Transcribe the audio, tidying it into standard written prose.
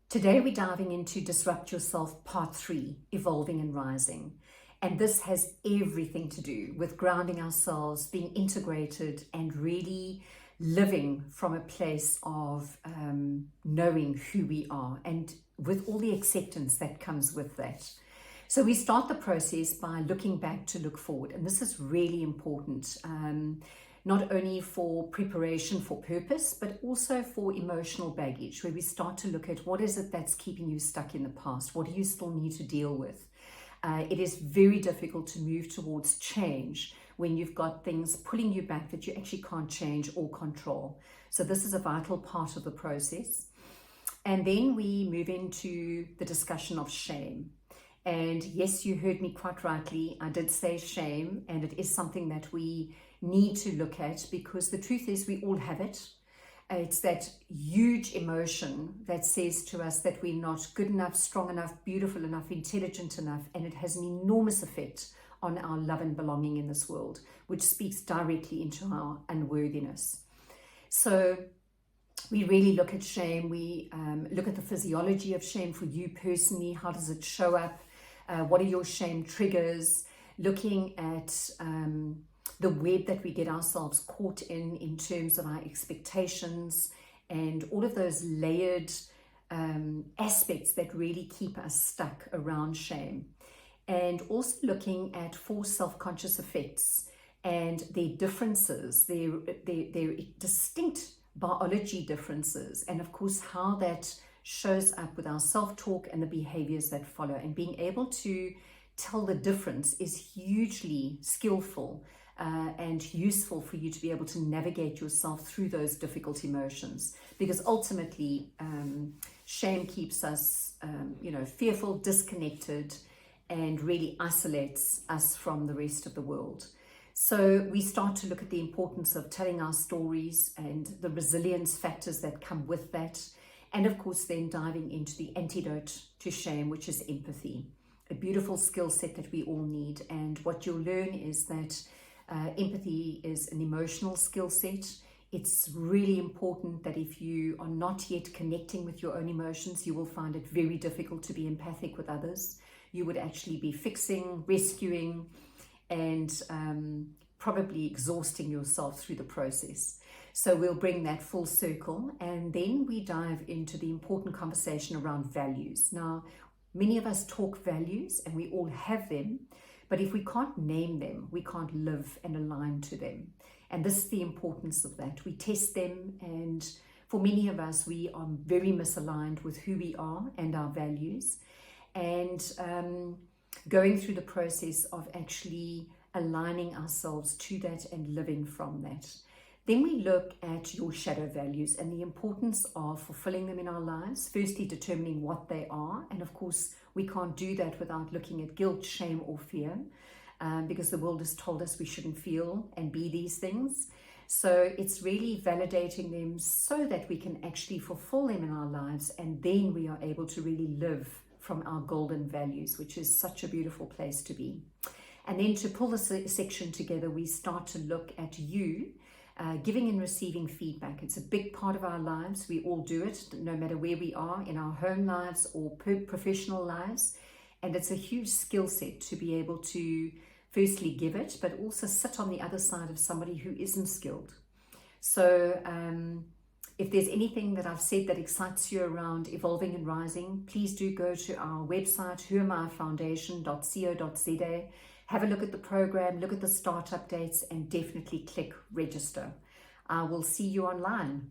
Today we're diving into Disrupt Yourself Part 3, Evolving and Rising. And this has everything to do with grounding ourselves, being integrated, and really living from a place of knowing who we are and with all the acceptance that comes with that. So we start the process by looking back to look forward. And this is really important, not only for preparation for purpose, but also for emotional baggage, where we start to look at what is it that's keeping you stuck in the past? What do you still need to deal with? It is very difficult to move towards change when you've got things pulling you back that you actually can't change or control. So this is a vital part of the process. And then we move into the discussion of shame. And yes, you heard me quite rightly. I did say shame, and it is something that we need to look at, because the truth is we all have it. It's that huge emotion that says to us that we're not good enough, strong enough, beautiful enough, intelligent enough, and it has an enormous effect on our love and belonging in this world, which speaks directly into our unworthiness. So we really look at shame. We look at the physiology of shame for you personally. How does it show up? What are your shame triggers? Looking at the web that we get ourselves caught in terms of our expectations and all of those layered aspects that really keep us stuck around shame. And also looking at 4 self-conscious effects and their differences, their distinct biology differences, and of course how that shows up with our self-talk and the behaviors that follow. And being able to tell the difference is hugely skillful and useful for you to be able to navigate yourself through those difficult emotions, because ultimately shame keeps us fearful, disconnected, and really isolates us from the rest of the world. So we start to look at the importance of telling our stories and the resilience factors that come with that. And of course, then diving into the antidote to shame, which is empathy, a beautiful skill set that we all need. And what you'll learn is that empathy is an emotional skill set. It's really important that if you are not yet connecting with your own emotions, you will find it very difficult to be empathic with others. You would actually be fixing, rescuing, and probably exhausting yourself through the process. So we'll bring that full circle, and then we dive into the important conversation around values. Now, many of us talk values and we all have them, but if we can't name them, we can't live and align to them. And this is the importance of that. We test them, and for many of us, we are very misaligned with who we are and our values. And going through the process of actually aligning ourselves to that and living from that. Then we look at your shadow values and the importance of fulfilling them in our lives. Firstly, determining what they are. And of course, we can't do that without looking at guilt, shame, or fear, because the world has told us we shouldn't feel and be these things. So it's really validating them so that we can actually fulfill them in our lives, and then we are able to really live from our golden values, which is such a beautiful place to be. And then to pull this section together, we start to look at you, giving and receiving feedback. It's a big part of our lives. We all do it, no matter where we are in our home lives or professional lives. And it's a huge skill set to be able to firstly give it, but also sit on the other side of somebody who isn't skilled. So if there's anything that I've said that excites you around evolving and rising, please do go to our website, whoamifoundation.co.za. Have a look at the program, look at the startup dates, and definitely click register. I will see you online.